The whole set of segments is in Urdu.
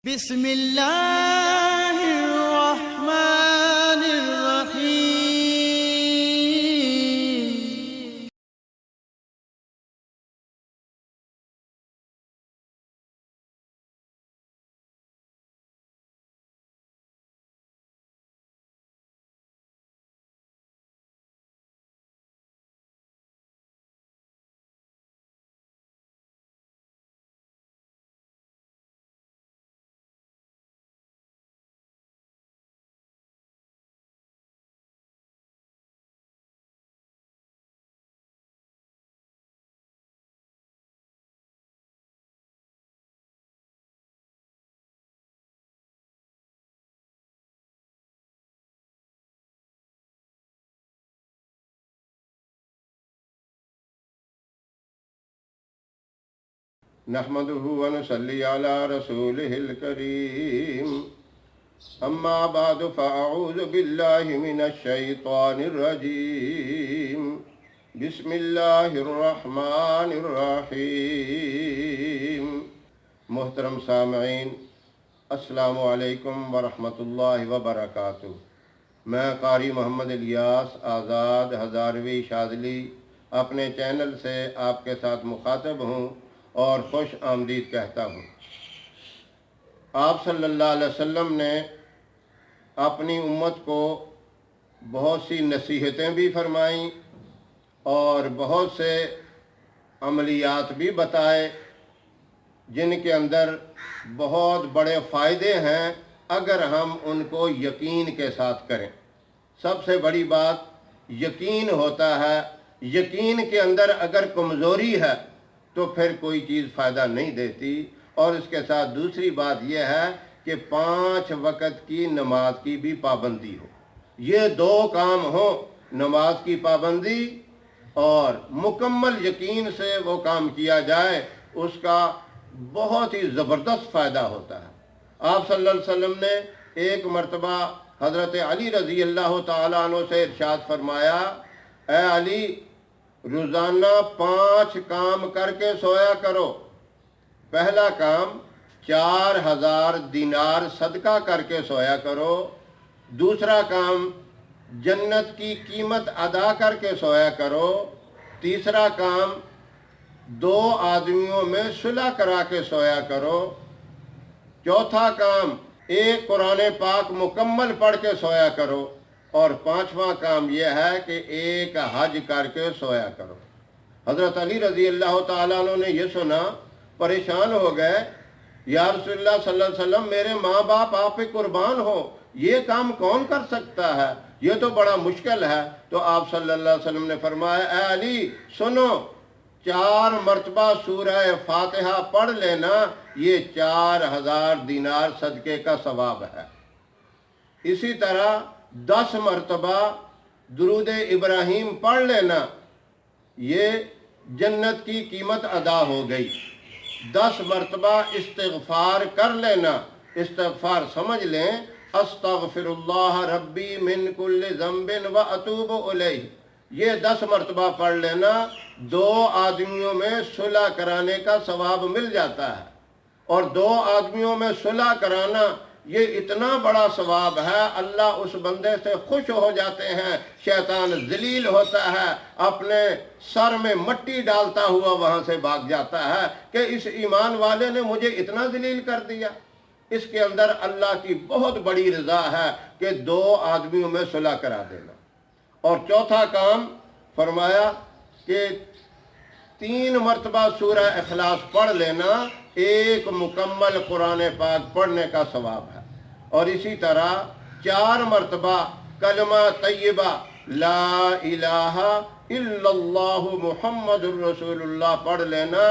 بسم اللہ الرحمن الرحیم۔ نحمده ونصلي على رسوله الكريم اما بعد فاعوذ بالله من الشيطان الرجيم بسم الله الرحمن الرحيم۔ محترم سامعین، السلام علیکم ورحمۃ اللہ وبرکاتہ۔ میں قاری محمد الیاس آزاد ہزاروی شاذلی اپنے چینل سے آپ کے ساتھ مخاطب ہوں اور خوش آمدید کہتا ہوں۔ آپ صلی اللہ علیہ وسلم نے اپنی امت کو بہت سی نصیحتیں بھی فرمائیں اور بہت سے عملیات بھی بتائے جن کے اندر بہت بڑے فائدے ہیں اگر ہم ان کو یقین کے ساتھ کریں۔ سب سے بڑی بات یقین ہوتا ہے۔ یقین کے اندر اگر کمزوری ہے تو پھر کوئی چیز فائدہ نہیں دیتی۔ اور اس کے ساتھ دوسری بات یہ ہے کہ 5 وقت کی نماز کی بھی پابندی ہو۔ یہ 2 کام ہوں، نماز کی پابندی اور مکمل یقین سے وہ کام کیا جائے، اس کا بہت ہی زبردست فائدہ ہوتا ہے۔ آپ صلی اللہ علیہ وسلم نے ایک مرتبہ حضرت علی رضی اللہ تعالیٰ عنہ سے ارشاد فرمایا، اے علی، روزانہ 5 کام کر کے سویا کرو۔ پہلا کام 4000 دینار صدقہ کر کے سویا کرو۔ دوسرا کام جنت کی قیمت ادا کر کے سویا کرو۔ تیسرا کام 2 آدمیوں میں صلح کرا کے سویا کرو۔ چوتھا کام ایک قرآن پاک مکمل پڑھ کے سویا کرو۔ اور 5واں کام یہ ہے کہ ایک حج کر کے سویا کرو۔ حضرت علی رضی اللہ تعالیٰ عنہ نے یہ سنا، پریشان ہو گئے، یا رسول اللہ صلی اللہ علیہ وسلم، میرے ماں باپ آپ پہ قربان ہو، یہ کام کون کر سکتا ہے؟ یہ تو بڑا مشکل ہے۔ تو آپ صلی اللہ علیہ وسلم نے فرمایا، اے علی سنو، 4 مرتبہ سورہ فاتحہ پڑھ لینا، یہ 4000 دینار صدقے کا ثواب ہے۔ اسی طرح 10 مرتبہ درود ابراہیم پڑھ لینا، یہ جنت کی قیمت ادا ہو گئی۔ 10 مرتبہ استغفار کر لینا، استغفار سمجھ لیں، استغفر اللہ ربی من کل ذنب و اتوب الیہ، یہ 10 مرتبہ پڑھ لینا، 2 آدمیوں میں صلح کرانے کا ثواب مل جاتا ہے۔ اور 2 آدمیوں میں صلح کرانا یہ اتنا بڑا ثواب ہے، اللہ اس بندے سے خوش ہو جاتے ہیں، شیطان ذلیل ہوتا ہے، اپنے سر میں مٹی ڈالتا ہوا وہاں سے بھاگ جاتا ہے کہ اس ایمان والے نے مجھے اتنا ذلیل کر دیا۔ اس کے اندر اللہ کی بہت بڑی رضا ہے کہ 2 آدمیوں میں صلح کرا دینا۔ اور چوتھا کام فرمایا کہ 3 مرتبہ سورہ اخلاص پڑھ لینا، ایک مکمل قرآن پاک پڑھنے کا ثواب ہے۔ اور اسی طرح 4 مرتبہ کلمہ طیبہ لا الہ الا اللہ محمد الرسول اللہ پڑھ لینا،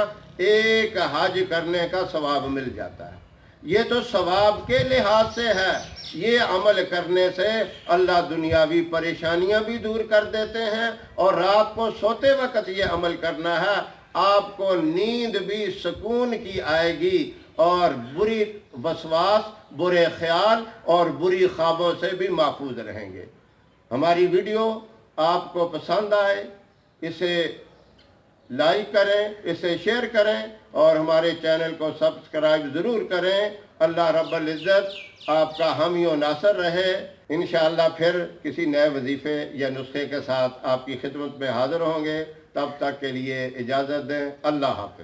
ایک حج کرنے کا ثواب مل جاتا ہے۔ یہ تو ثواب کے لحاظ سے ہے۔ یہ عمل کرنے سے اللہ دنیاوی پریشانیاں بھی دور کر دیتے ہیں، اور رات کو سوتے وقت یہ عمل کرنا ہے، آپ کو نیند بھی سکون کی آئے گی، اور بری وسواس، برے خیال اور بری خوابوں سے بھی محفوظ رہیں گے۔ ہماری ویڈیو آپ کو پسند آئے، اسے لائک کریں، اسے شیئر کریں اور ہمارے چینل کو سبسکرائب ضرور کریں۔ اللہ رب العزت آپ کا حامی و ناصر رہے۔ انشاءاللہ پھر کسی نئے وظیفے یا نسخے کے ساتھ آپ کی خدمت میں حاضر ہوں گے، تب تک کے لیے اجازت دیں۔ اللہ حافظ۔